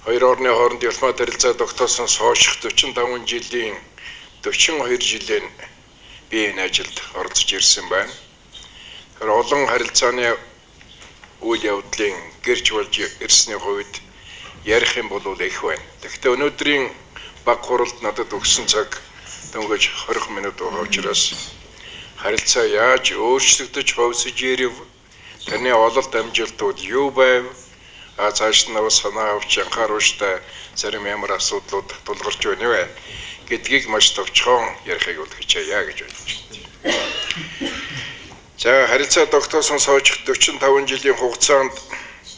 Хоёр орны хооронд дипломат харилцаа тогтоосноос хойш 45 жилийн 42 жилийн би энэ ажилд оролцож ирсэн байна. Тэр олон харилцааны үйл явдлын гэрч болж ирсний хувьд ярих юм бол их байна. Тэгэхдээ өнөөдрийн баг хуралд надад өгсөн цаг дөнгөж 20 минут байгаа учраас харилцаа яаж өөрчлөгдөж ховсож ирэв, таны ололт амжилтууд юу байв, цааш нь санаа авч анхааруулжтай зарим ямар асуудлууд тулгарч байна вэ гэдгийг маш товчхон ярихыг хичээе гэж бодож байна. За харилцаа тогтоосон сойж 45 жилийн хугацаанд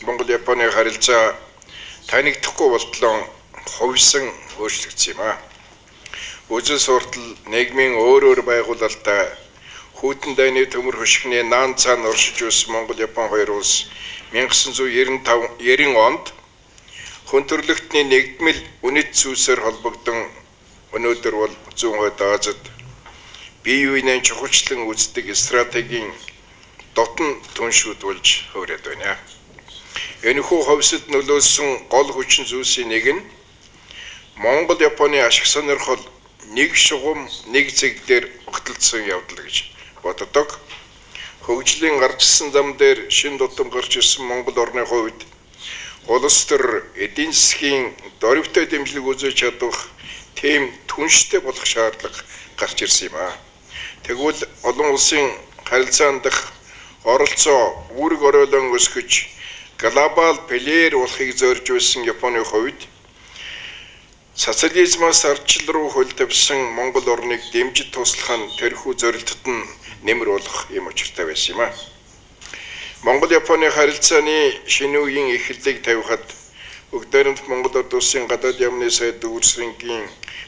Монгол-Японы харилцаа танигдахгүй болтлон хувьсан өөрчлөгдсөн юм а. Үзэл суртал нийгмийн өөр байгуулалтаа хүйтэн дайны төмөр хөшгөний наан цаана оршиж байсан Монгол-Япон хоёр улс 1990 онд хөндөрлөгтний нэгдмэл үнэт зүйлсээр холбогдсон өнөөдөр бол зүүн хойд Азид бие биенээ чухалчлан үздэг стратегийн дотн түншүүд болж хувираад байна. Энэхүү ховсод нөлөөлсөн гол хүчин зүйлсийн нэг нь Монгол-Японы ашиг сонирхол нэг шугам нэг зэг дээр огтлцсон явдал гэж боддог. Хөгжлийн гарчсан зам дээр шин дутам гарч ирсэн Монгол орны хувьд улс төр эдийн засгийн дөрвтэй дэмжлэг үзүүлж чадах тийм түнштэй болох шаардлага гарч ирсэн юм а. Тэгвэл олон улсын харилцаанд дах оролцоо үүрэг оройлон өсгөж глобал плеер болохыг зорж байсан Японы хувьд социализмаас ардчил руу хөл тавьсан Монгол орныг дэмжиж туслах нь тэрхүү зорилтод нь нэмэр болох юм учиртай байсан юм а. Монгол-Японы харилцааны шинэ үеийн эхлэлийг тавихад бүгдээрээ Монгол улсын гадаад яамны сайд дүүрсрэнгийн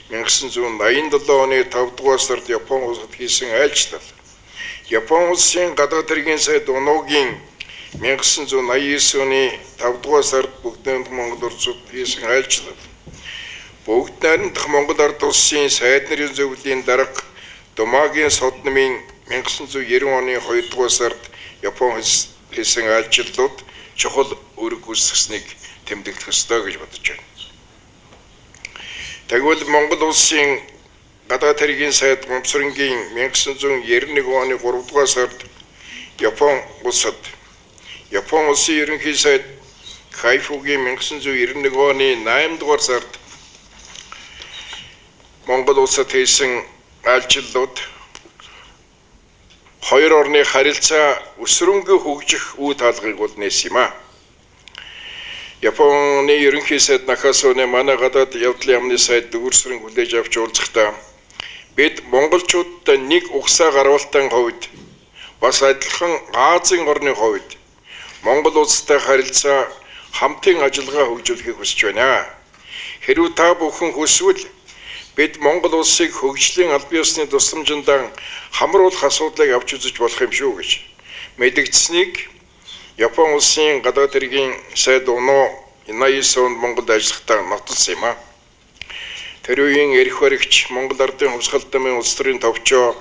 1987 оны 5 дугаар сард Япон улсад хийсэн айлчлал, Япон улсын гадаад хэргийн сайд Унуугийн 1989 оны 5 дугаар сард бүгдээрээ Монгол улсад хийсэн айлчлал, бүгд найрамдах Монгол ард улсын сайд нарын зөвлөлийн дарга Думагийн сод намын 1990 оны 2 дугаар сард Япон хийсэн айлчлалууд чухал үүрэг гүйцэтгсэнийг тэмдэглэх ёстой гэж бодож байна. Тэгвэл Монгол улсын гадаад хэргийн сайд Гомсрынгийн 1991 оны 3 дугаар сард Япон улсын ерөнхий сайд Кайфугийн 1991 оны 8 дугаар сард Монгол улсад хийсэн айлчлалууд хоёр орны харилцаа өсрөнгө хөгжих үе таалгыг бол нээсэн юм а. Японы ерөнхий сайд Накасуны манай гадаад явдлын яамны сайд дүүрсрэн хүлээж авч уулзахдаа бид монголчуудад нэг угсаа гарвалтын хувьд бас адилхан Азийн орны хувьд Монгол улстай харилцаа хамтын ажиллагаа хөгжүүлэхийг хүсэж байна. Хэрвээ та бүхэн хүсвэл бид Монгол улсыг хөгжлийн аль биесны тусламжиндаа хамруулах асуудлыг авч үзэж болох юм шүү гэж мэдэгдсэнийг Япон улсын гадаад хэргийн сайд Унуу 89 онд Монголд ажиллахдаа нотолсон юм а. Тэр үеийн эрх баригч Монгол ардын хувьсгал дамын улс төрийн товчоо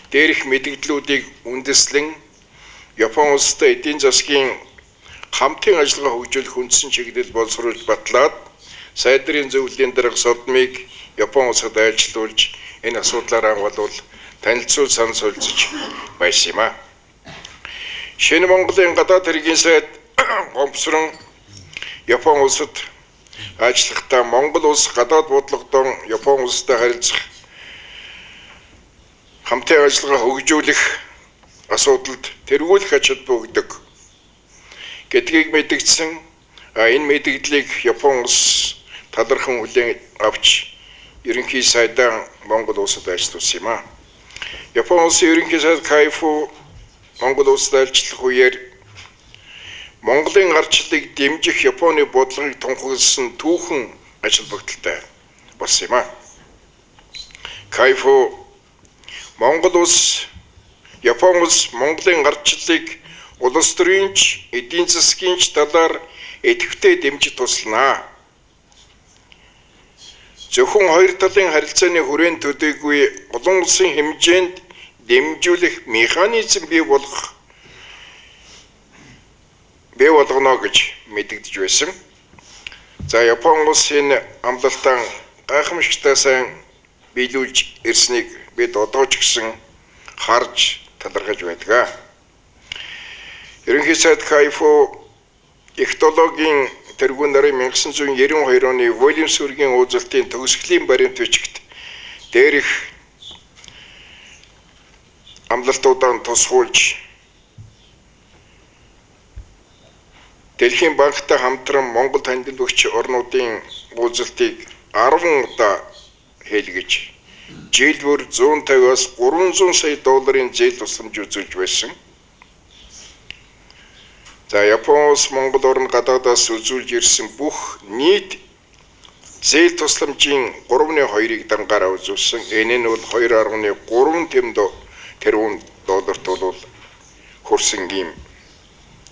дээрх мэдэгдлүүдийг үндэслэн Япон улстай эдийн засгийн хамтын ажиллагаа хөгжүүлэх үндсэн чиглэл боловсруулж батлаад сайд нарын зөвлөлийн дарга содмыг Япон улсад айлчлуулж энэ асуудлаараа бол танилцуул санал солилцож байсан юм а. Шинэ Монголын гадаад хэргийн сайд Гомсрон Япон улсад ажиллахдаа Монгол улс гадаад бодлогодон Япон улстай харилцах хамтын ажиллагаа хөгжүүлэх асуудалд тэргүүлэх ач холбоо өгдөг гэдгийг мэдэгдсэн. Энэ мэдэгдлийг Япон улс талархан хүлээн авч ерөнхий сайдаа Монгол улсад ажиллуулсан юм а. Япон улсын ерөнхий сайд Кайфу Монгол улсад ажиллах үеэр Монголын арчлалыг дэмжих Японы бодлогыг тунхагласан түүхэн ажил багталтай болсон юм а. Кайфу Монгол улс Япон улс Монголын арчлалыг улс төрийн эдийн засгийн талаар идэвхтэй дэмжиж туслана. Зөвхөн хоёр талын харилцааны хүрээнд төдийгүй олон улсын хэмжээнд дэмжүүлэх механизм бий болгоно гэж мэдэгдэж байсан. За Япон улсын амлалтан гайхамшигтай сайн биелүүлж ирснийг бид одоо ч гэсэн харж талархаж байдаг. Ерөнхий сайд Кайфу Экологийн тэргүүн нарын 1992 оны Волимсүргийн уулзалтын төгсгөлийн баримт бичигт дээрх амлалтуудаа тусгуулж Дэлхийн банктай хамтран Монгол танил өгч орнуудын уулзалтыг 10 удаа хийлгэж жил бүр 150-аас 300 сая долларын зээл тусламж үзүүлж байсан. За Япон улс Монгол орн гадаадаас үзүүлж ирсэн бүх нийт зээл тусламжийн 3/2-ыг дангаараа үзүүлсэн. Энэ нь бол 2.3 тэрбум долларт бол хүрсэн юм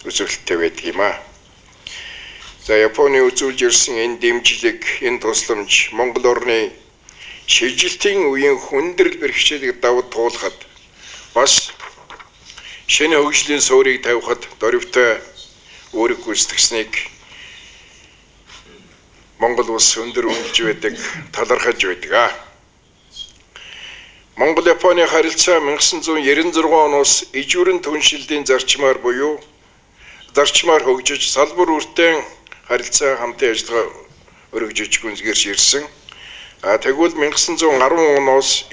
үзүүлэлттэй байдаг юм а. За Японы үзүүлж ирсэн энэ дэмжлэг, энэ тусламж Монгол орны шилжилтийн үеийн хүндрэл бэрхшээлийг давд туулахад бас шинэ хөгжлийн суурийг тавихад дөрвтэй үүрэг гүйцэтгэснийг Монгол улс өндөр үнэлж байдаг, талархаж байдаг. Монгол-Японы харилцаа 1996 оноос ижүүрэн түншиллийн зарчмаар буюу зарчмаар хөгжиж салбар үртэн харилцаа хамтын ажиллагаа өргөжиж гүнзгийрч ирсэн. Тэгвэл 1910 оноос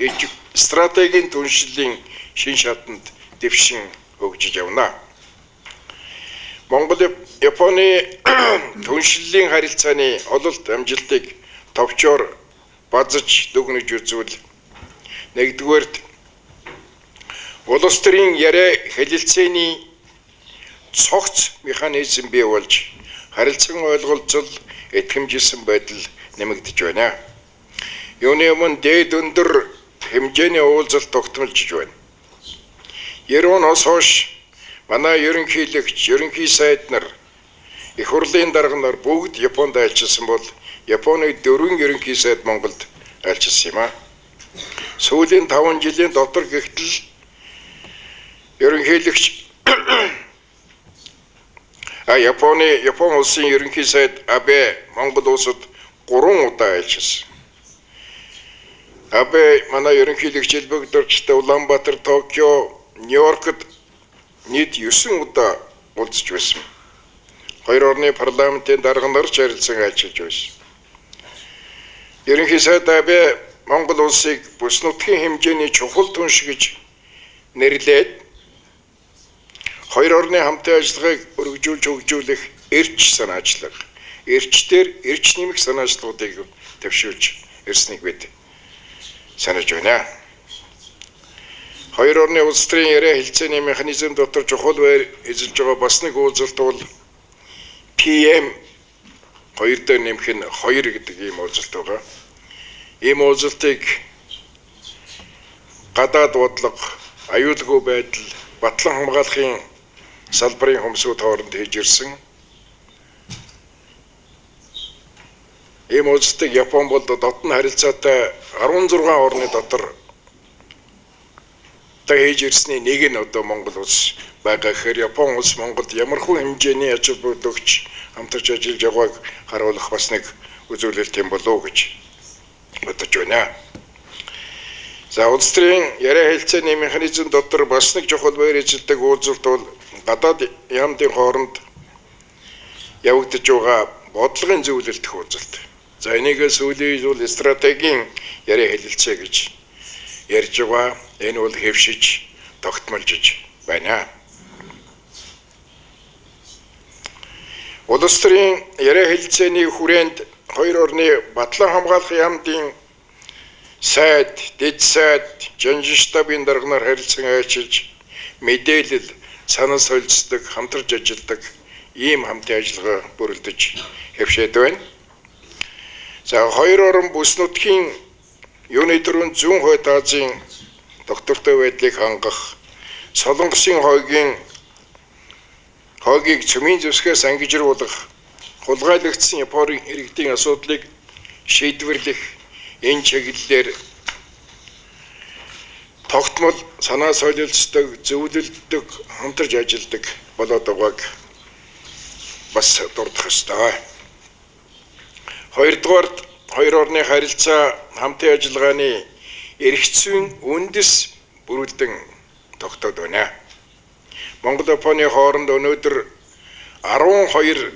стратегийн түншлийн шин шатанд дэвшин хөгжиж явна. Монгол-Японы түншлийн харилцааны ололт амжилтыг товчоор базж дүгнэж үзвэл нэгдүгээрт улс төрийн яриа хэлэлцээний цогц механизм бий болж харилцан ойлголцол итгэмжсэн байдал нэмэгдэж байна. Юуны өмнө дээд өндөр хэмжээний уулзалт тогтмолж байна. 90 оноос хойш манай ерөнхийлөгч, ерөнхий сайд нар, их хурлын дарга нар бүгд Японд айлчилсан бол Японы 4 ерөнхий сайд Монголд айлчилсан юм а. Сүүлийн 5 жилийн дотор гэхтэл ерөнхийлөгч Япон улсын ерөнхий сайд Абе Монгол улсад 3 удаа айлчилсан. Абе манай ерөнхийлөгч Элбэгдөрчтэй Улаанбаатар, Токио, Нью-Йоркд нийт 9 удаа уулзж байсан. Хоёр орны парламентын дарга нар ч харилцан айлчилж байсан. Ерөнхий сайд Абе Монгол улсыг бүс нутгийн хэмжээний чухал түнш гэж нэрлээд хоёр орны хамтын ажиллагааг өргөжүүлж хөгжүүлэх эрч санаачлага, эрчтэр эрч нэмэх санаачлагуудыг төвшүүлж ирснийг бид санаж байна. Хоёр орны улс төрийн яриа хэлцээний механизм дотор чухал байр эзэлж байгаа бас нэг уулзалт бол PM 2 дээр нэмэх нь 2 гэдэг ийм уулзалт байгаа. Ийм уулзалтыг гадаад бодлого, аюулгүй байдал, батлан хамгаалахын салбарын хүмүүсүүд хооронд хийж ирсэн. Ийм уулзалтыг Япон бол дотн харилцаатай 16 орны дотор хийж ирсний нэг нь одоо Монгол улс байгаа гэхээр Япон улс Монголд ямархуу хэмжээний ач холбогдол өгч хамтарч ажиллаж байгааг харуулах бас нэг үзүүлэлт юм болов уу гэж бодож байна. За улс төрийн яриа хэлцээний механизм дотор бас нэг чухал байр эзэлдэг уулзалт бол гадаад яамдын хооронд явагдаж байгаа бодлогын зөвлөлт уулзалт. За энийг сүүлийн үеийн стратегийн яриа хэлэлцээ гэж ярьж байгаа. Энэ бол хэвшиж тогтмолж байна. Улс төрийн яриа хэлэлцээний хүрээнд хоёр орны батлан хамгаалах яамдын сайд, дэд сайд, жанжин штабын дарга нар харилцан айлчилж мэдээлэл, санал солилцдог, хамтарч ажилладаг ийм хамтын ажиллагаа бүрэлдэж хэвшээд байна. За хоёр орн бүс нутгийн юуны төрөнд зүүн хойд Азийн доктортой байдлыг хангах, Солонгосын хойгийг цөмийн зэвсгээс ангижруулах, хулгайлагдсан Японы иргэдийн асуудлыг шийдвэрлэх энэ чиглэлээр тогтмол санаа солилцдог, зөвлөлдөг, хамтарч ажилладаг болоод байгааг бас дурдах ёстой. Хоёрдугаарт хоёр орны харилцаа хамтын ажиллагааны эрхцийн үндэс бүрэлдэн тогтоод байна. Монгол Японы хооронд өнөөдөр 12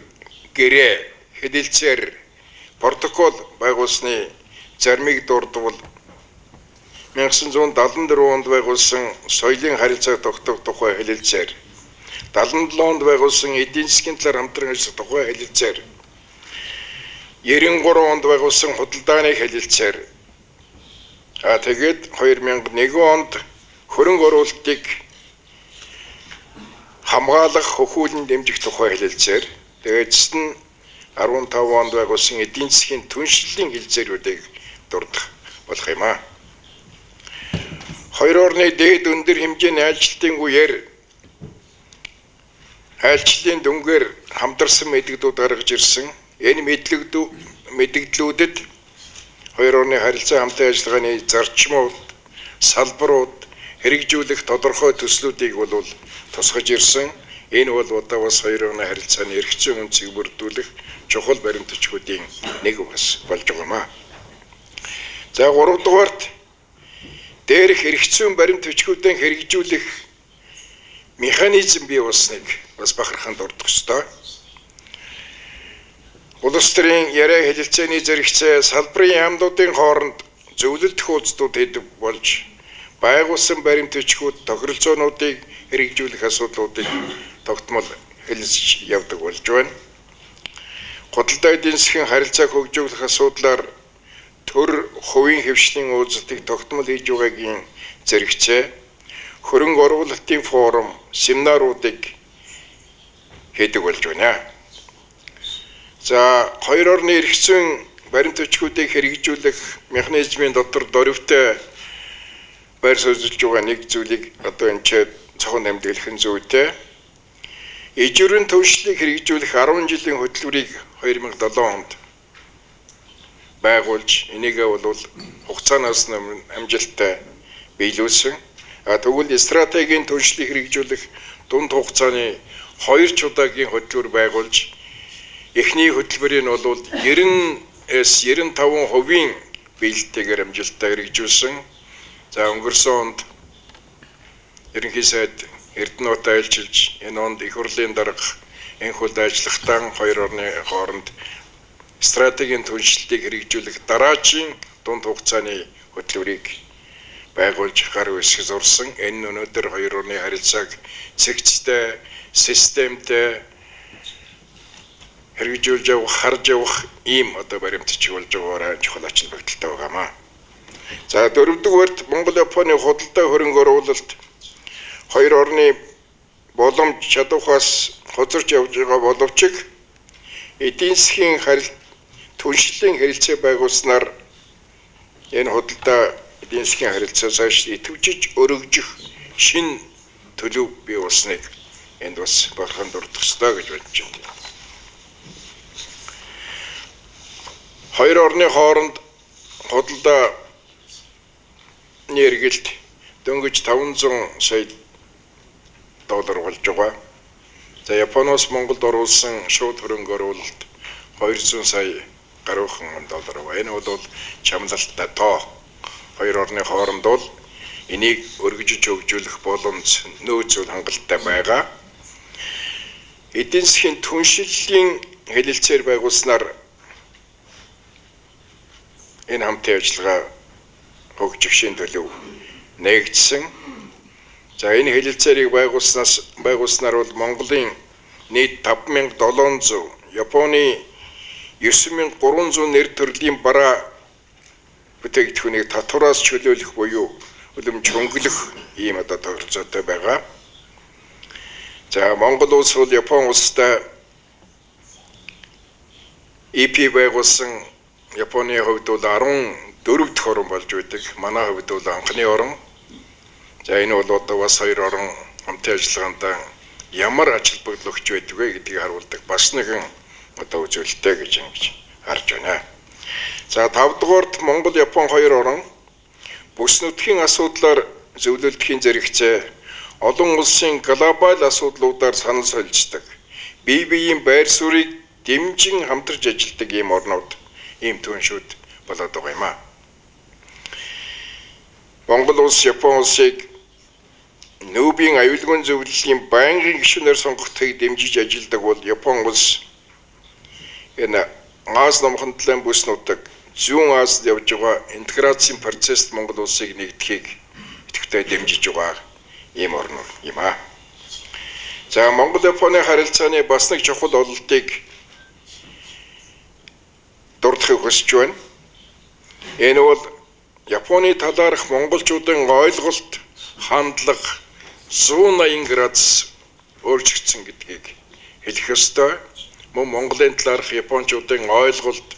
гэрээ хэлэлцээр протокол байгуулсны зармийг дурдвал 1974 онд байгуулсан соёлын харилцаа тогтоох тухай хэлэлцээр 77 онд байгуулсан эдийн засгийн талаар хамтран ажиллах тухай хэлэлцээр 93 онд байгуулсан худалдааны хэлэлцээр тэгээд 2001 онд хөрөнгө оруулалтыг хамгаалах хөхүүлэн дэмжих тухай хэлэлцээр тэгээд 15 онд байгуулсан эдийн засгийн түншлэлийн хэлэлцээрүүдийг дурдах болох юм а. Хоёр орны дээд өндөр хэмжээний айлчлалын үеэр айлчлалын дүнгээр хамтарсан мэдээлэлүүд гаргаж ирсэн. Энэ мэдээллүүдэд хоёр орны харилцаа хамтын ажиллагааны зарчмууд, салбарууд, хэрэгжүүлэх тодорхой төслүүдийг бол тусгаж ирсэн. Энэ бол одоо бас хоёр орны харилцааны эрхцийн үнцийг бүрдүүлэх чухал баримтчгуудын нэг бас болж байгаа юм а. За 3 дугаарт дээрх эрхцийн баримтчгуудыг хэрэгжүүлэх механизм бий болсныг бас бахархан дурдах ёстой. Улс төрийн яриа хэлэлцээний зэрэгцээ салбарын яамнуудын хооронд зөвлөлт хуудсууд хэд болж байгуулсан баримтчгууд тохиролцоонуудыг хэрэгжүүлэх асуудлуудыг тогтмол хэлэлцэж явдаг болж байна. Худалдаа эдийн засгийн харилцааг хөгжүүлэх асуудлаар төр хувийн хвшлийн уулзалтыг тогтмол хийж байгаагийн зэрэгцээ хөрөнгө оруулалтын форум, семинаруудыг хийдэг болж байна. За хоёр орны эрхцийн баримтчгуудыг хэрэгжүүлэх механизмын дотор дөрвтэй байр суурьлж байгаа нэг зүйлийг одоо энэ ч цохон тэмдэглэх нь зүйтэй. Ижүүрийн төвшлийг хэрэгжүүлэх 10 жилийн хөтөлбөрийг 2007 онд байгуулж энийгээ бол хугацаанаас амжилттай биелүүлсэн. Тэгвэл стратегийн түншлийг хэрэгжүүлэх дунд хугацааны 2 удаагийн хөтөлбөр байгуулж эхний хөтөлбөрийг нь бол 90-95% биелэлтэйгээр амжилттай хэрэгжүүлсэн. За өнгөрсөн онд ерөнхий сайд Эрдэнэт айлчилж энэ онд их хурлын дарга энхүүд ажиллахтан хоёр орны хооронд стратегийн түншлэлийг хэрэгжүүлэх дараагийн дунд хугацааны хөтөлбөрийг байгуулж гар үсэг зурсан. Энэ өнөөдөр хоёр орны харилцааг цэгцтэй, системтэй хэрэгжүүлж явах, харж явах ийм одоо баримтчиг болж байгаараа чухал ач холбогдолтой байгаамаа. За дөрөвдүгээрт Монгол Японы худалдаа хөрөнгө оруулалт хоёр орны боломж чадвархаас хоцорч явж байгаа боловч эдийн засгийн түншлэлийн харилцаа байгуулснаар энэ худалдаа эдийн засгийн харилцаа цааш идэвхжиж өргөжих шин төлөв бий болсныг энд бас бахархан дурдах ёстой гэж бодож байна. Хоёр орны хооронд худалдаа нэргэлт дөнгөж 500 сая доллар болж байгаа. За Японоос Монголд оруулсан шууд хөрөнгө оруулалт 200 сая гаруйхан доллар байна. Энэ бол чамлалтай тоо. Хоёр орны хооронд бол энийг өргөжж хөгжүүлэх боломж нөөцөл хангалттай байгаа. Эдийн засгийн түншлэлийн хэлэлцээр байгуулснаар энэ хамтын ажиллагаа хөгжих шин төлөв нэгдсэн. За энэ хэлэлцээрийг байгуулснаар бол Монголын нийт 5700, Японы 9300 нэр төрлийн бараа бүтээгдэхүүнийг татвараас чөлөөлөх буюу үлэмж хөнгөлөх ийм одоо тохиролцоотой байгаа. За Монгол улс бол Япон улстай EP байгуулсан. Японы хувьд бол 14 дахь орн болж байдаг. Манай хувьд бол анхны орн. За энэ бол одоо бас хоёр орн хамтын ажиллагаанд ямар ач холбогдол өгч байдаг вэ гэдгийг харуулдаг бас нэгэн одоо үзүүлэлттэй гэж ингэж харж байна. За 5 дугаарт Монгол Япон хоёр орн бүс нутгийн асуудлаар зөвлөлдөхийн зэрэгцээ олон улсын глобал асуудлуудаар санал солилцдог. Бие биеийн байр суурийг дэмжин хамтарч ажилладаг ийм орнууд ийм түншүүд болоод байгаа юм аа. Монгол улс Япон улсыг нүүбийн аюулгүй зөвлөлийн байнгын гишүүнээр сонгогдохыг дэмжиж ажилладаг бол Япон улс энэ Аз намхан талын бүс нутаг зүүн Азид явж байгаа интеграцийн процессд Монгол улсыг нэгдэхийг идэвхтэй дэмжиж байгаа ийм орн юм аа. За Монгол Японы харилцааны бас нэг чухал ололтыг дурдахыг хүсэж байна. Энэ бол Японы талаарх монголчуудын ойлголт, хандлага 180 градус өөрчлөгдсөн гэдгийг хэлэх ёстой. Мөн Монголын талаарх японочдын ойлголт,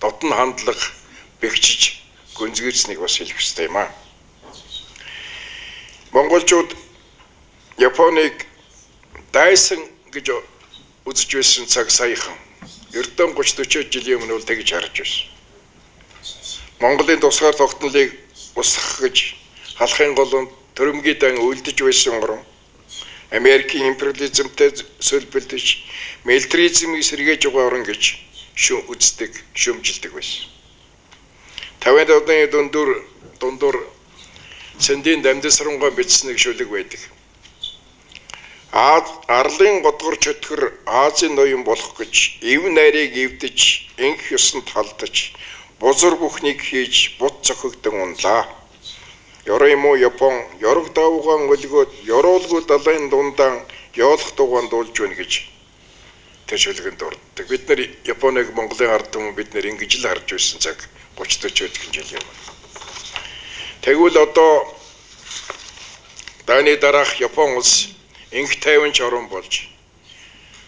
дотн хандлага бэхжиж гүнзгийрснийг бас хэлэх ёстой юм аа. Монголчууд Японыг дайсан гэж үзэж байсан цаг саяхан эрдэн 30-40 жилийн өмнө тэгж харж байсан. Монголын тусгаар тогтнолыг устгах гэж халахын голонд төрөмгийн дан үлдэж байсан орон Америкийн империализмтэй сөлбөлдөж милитаризмыг сэргээж байгаа орн гэж үздэг, шүмжилдэг байсан. 50-аад оны дундуур Цэндийн Дамдасрангой бичсэн нэг шүлэг байдаг. Арлын годгор чөтгөр Азийн ноён болох гэж эв найрыг эвдэж инх ёсонд халдаж бузар бүхнийг хийж бут цохигдсон унлаа. Yorimo Япон ёрог давуугаан өлгөөд ёроолгүй далайн дундаан ёолох дугаан дуулж байна гэж тэр шүлгэнд дурддаг. Бид нар Японыг Монголын ард түмэн бид нар ингэж л харж байсан цаг 30-40 жил юм. Тэгвэл одоо дайны дараах Япон улс инх тайванч орн болж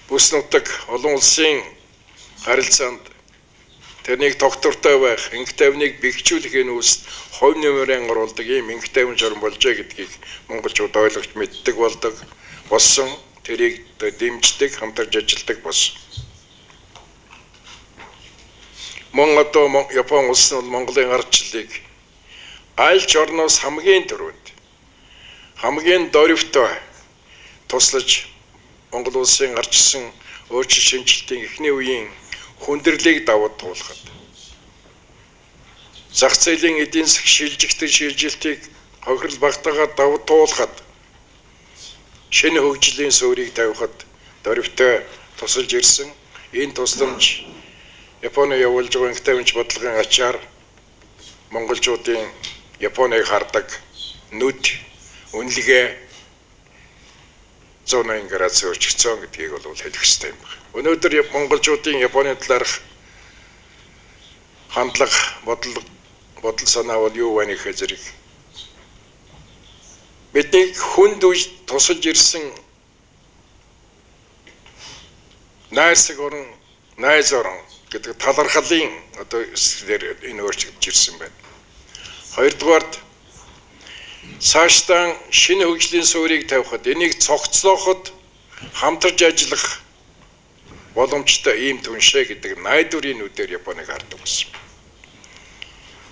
бүс нутаг олон улсын харилцаанд тэрнийг тогтвортой байх, инх тайвныг бэхжүүлэх энэ үст хувь нэмрэн оруулдаг ийм инх тайванч орн болжээ гэдгийг монголчууд ойлгож мэддэг болдог болсон. Тэрийг дэмждэг, хамтарч ажилладаг болсон. Мөн одоо Япон улс нь Монголын ардчлалыг аль ч орноос хамгийн түрүүнд хамгийн дөрвтэй туслаж Монгол улсын арчсан өөрчлөлт шинжилтийн эхний үеийн хүндрэлийг даваад туулахад зах зээлийн эдийн засгийн шилжилтийг хохирол багтаагаад даваад туулахад шинэ хөгжлийн суурийг тавихад дөрвтэй тусалж ирсэн. Энэ тусламж Японы явуулж байгаа инх тайванч бодлогын ачаар монголчуудын Японыг хардаг нүд үнэлгээ 180 градус өөрчлөгдсөн гэдгийг бол хэлэх ёстой юм байна. Өнөөдөр монголчуудын Японы талаарх хандлага, бодол санаа бол юу вэ гэхээр зэрэг бидний хүнд үж тусалж ирсэн найз орон гэдэг талархлын одоо энэ өөрчлөгдөж ирсэн байна. Хоёрдугаарт цаашдаа шинэ хөгжлийн суурийг тавихад энийг цогцлооход хамтарч ажиллах боломжтой ийм түншээ гэдэг найдварын нүдээр Японыг хардаг болсон.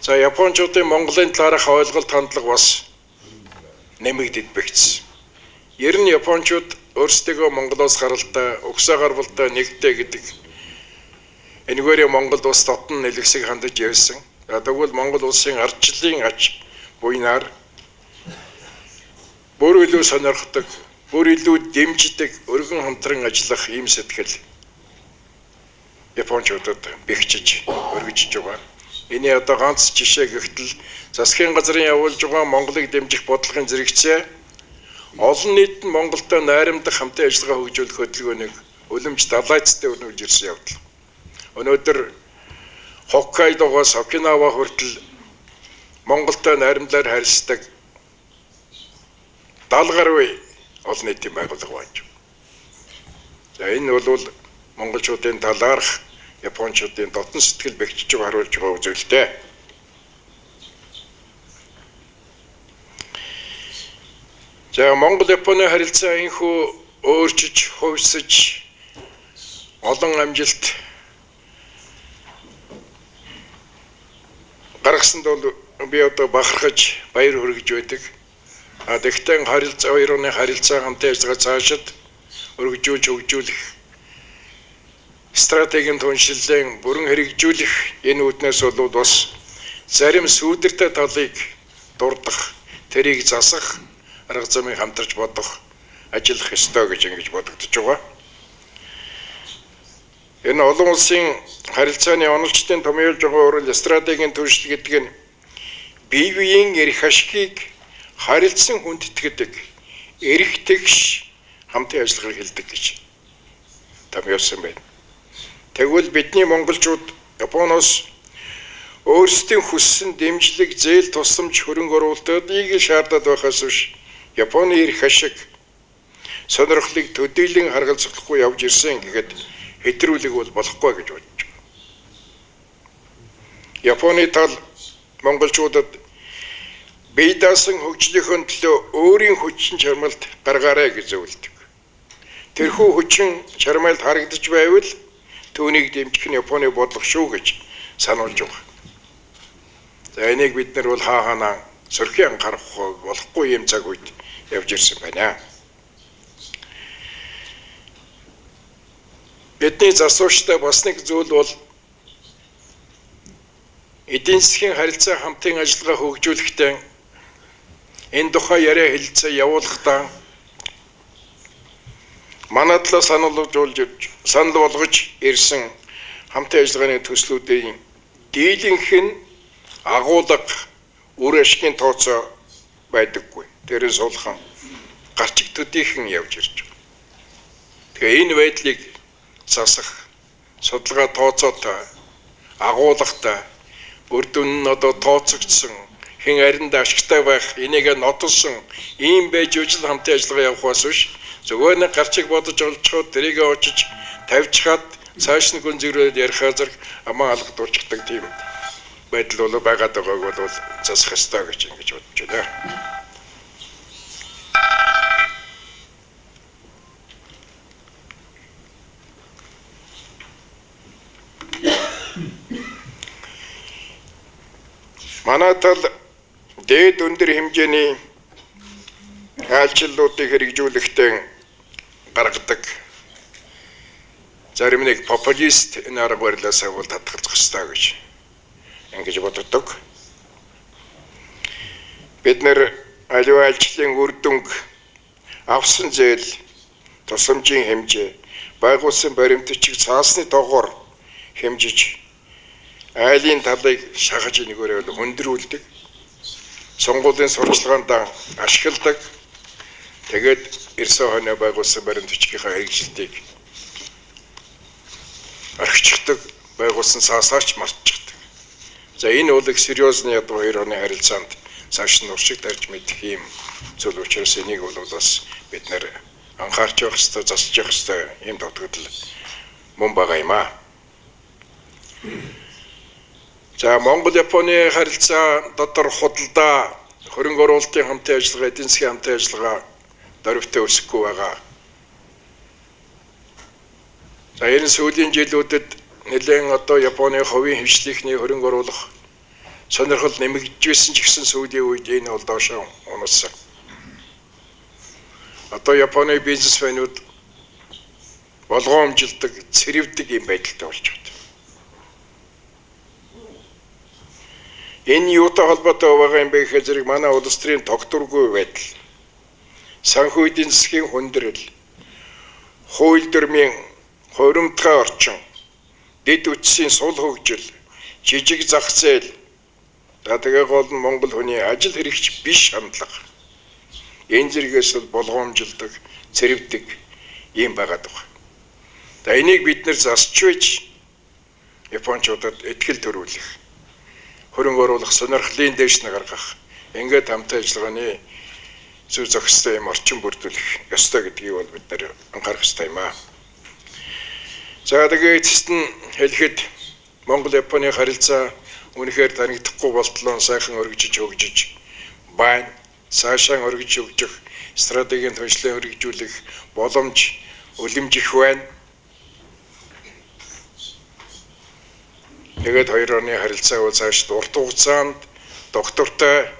За Япончуудын Монголын талаарх ойлголт хандлага бас нэмэгдэд бэгдсэн. Ер нь Япончууд өөрсдөө Монголоос гаралтай, угсаа гарвалтай нэгтэй гэдэг энэгээр Монгол улс дотн нэлгсийг хандаж явсан. Тэгвэл Монгол улсын ардчлалын ач буйнаар бүр илүү сонирхдаг, бүр илүү дэмждэг, өргөн хамтран ажиллах ийм сэтгэл Япончуудад бэхжиж, өргөжж байгаа. Энэ одоо ганц жишээ гэхтэл засгийн газрын явуулж байгаа Монголыг дэмжих бодлогын зэрэгцээ олон нийт нь Монголтой найрамдах хамтын ажиллагаа хөгжүүлэх хөтөлбөрийг үлэмж далайцтай өрнүүлж ирсэн явдал. Өнөөдөр Хоккайдогоос Окинава хүртэл Монголтой найрамдлаар харилцдаг 70 гаруй олон нийтийн байгууллага байна. За энэ бол монголчуудын талаарх Япончуудын дотн сэтгэл бэхжиж харуулж байгаа үзүүлэлтэй. За Монгол-Японы харилцаа энхүү өөрчилж, хувьсаж олон амжилт гаргасанд бол би одоо бахархаж баяр хүргэж байдаг. Тэгтээ харилцаа хоёрын харилцаа хамтын ажиллагаа цаашид өргөжүүлж хөгжүүлэх стратегийн түншлэлийн бүрэн хэрэгжүүлэх энэ үүднээс бол бас зарим сүүдэртэй талыг дурдах, тэрийг засах арга замыг хамтарч бодох, ажиллах ёстой гэж ингэж бодогдож байгаа. Энэ олон улсын харилцааны оновчтын томьёолж байгаа урал стратегийн түншлэл гэдэг нь бие биеийн эрх ашигыг харилцан хүндэтгдэг эрх тэгш хамтын ажиллагааг хэлдэг гэж томьёолсон байна. Тэгвэл бидний монголчууд Японоос өөрсдийн хүссэн дэмжлэг, зээл тусламж хөрөнгө оруулалтыг шаардаад байхаас биш Японы эрх ашиг сонирхлыг төдийлөн харгалзахгүй явж ирсэн гэхэд хэтрүүлэг бол болохгүй гэж бодож байна. Японы тал монголчуудад бие даасан хөгжлийнхөө төлөө өөрийн хүчин чармайлт гаргаарай гэж зөвлөдөг. Тэрхүү хүчин чармайлт харагдаж байвал түүнийг дэмжих нь Японы бодлого шүү гэж сануулж байгаа. За энийг бид нар бол хаана сөрхий анхаарах болохгүй юм цаг үед явж ирсэн байна. Бидний засууштай бас нэг зүйл бол эдийн засгийн харилцаа хамтын ажиллагаа хөгжүүлэхдээ энэ тухай яриа хэлэлцээ явуулахдаа манай талаас санал болгож ирсэн хамтын ажиллагааны төслүүдийн дийлэнх нь агуулга үр ашигын тооцоо байдаггүй. Тэрээс улхан гарчиг төдийхөн явж ирж байгаа. Тэгээ энэ байдлыг засах, судалгаа тооцоотой, агуулгатай, үр дүн нь одоо тооцогдсон, хэн аринд ашигтай байх, энийг нотолсон ийм байж үжил хамтын ажиллагаа явахаас биш зүгээр нэг гарчиг бодож олцоход тэрийг очиж тавьчихад цааш нь гүн зэрэг ярихаа зэрэг амаа алгадуулчихдаг тийм байдал бол байгаад байгааг бол засах ёстой гэж ингэж бодож байна. Манай тал дээд өндөр хэмжээний айлчлалуудыг хэрэгжүүлэхдээ гаргадаг зарим нэг популист энэ арга барилаасаа бол татгалзах ёстой гэж ингэж боддог. Бид нэр аливаа айлчлалын үр дүнг авсан зээл, тусламжийн хэмжээ, байгуулсан баримтчиг цаасны тоогоор хэмжиж айлын талыг шахаж нэгээрээ хөндрүүлдэг. Сонгуулийн сурчлагаанд ашигладаг. Тэгээд эрсэн хойно байгуулсан баримтчигийнхаа хэрэгжилтийг орхичихдаг, байгуулсан цаасаач мартчихдаг. За энэ бол их сериозны ядуу хоёр оны харилцаанд цааш нь уршиг тарж мэдэх юм зүйл учраас энийг бол бас бид нэр анхаарч явах ёстой, засаж явах ёстой юм дутагдал мөн байгаа юм аа. За Монгол-Японы харилцаа дотор худалдаа, хөрөнгө оруулалтын хамтын ажиллагаа, эдийн засгийн хамтын ажиллагаа дөрвтэй өсөхгүй байгаа. За энэ сүүлийн жилүүдэд нэлээд одоо Японы хувийн хвшлийнхний хөрөнгө оруулах сонирхол нэмэгдсэн ч гэсэн сүүлийн үед энэ бол доошоо унасан. Одоо Японы бизнесмэнүүд болгоомжилдаг, цэрвдэг юм байдалтай болж байна. Энэ юутай холбоотой байгаа юм бэ гэхээр зэрэг манай улс төрийн тогтворгүй байдал, санхүү эдийн засгийн хүндрэл, хууль дүрмийн хуримтгай орчин, дэд үтсийн сул хөгжил, жижиг зах зээл, тэгээ гол нь Монгол хүний ажил хэрэгч биш хандлага. Энэ зэрэгээс бол болгоомжилдаг, цэрвдэг юм байгаад байна. За энийг бид нэр засч байж Япончуудад ихтгэл төрүүлэх, хөрөнгө оруулах сонирхлын дээш нь гаргах, ингээд хамтын ажиллагааны зөв зохистой юм орчин бүрдүүлэх ёстой гэдгийг бол бид нэр анхаарах ёстой юм аа. За тэгээд эцэст нь хэлэхэд Монгол-Японы харилцаа үнэхээр танигдахгүй болтлоо сайхан өргөжиж хөгжиж байна. Цаашаа өргөж хөгжих стратегийн түншлээ хэрэгжүүлэх боломж үлэмжих байна. Тэгээд хоёр орны харилцаа бол цааш урт хугацаанд доктортой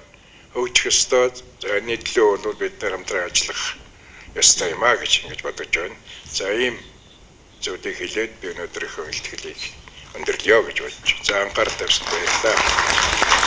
хөгжих ёстой. За энэ төлөө бол бид нар хамтран ажиллах ёстой юм а гэж ингэж бодож байна. За ийм зүйлийг хэлээд би өнөөдрийнхөө илтгэлийг өндөрлөё гэж бодож. За анхаарал тавьсан баярлалаа.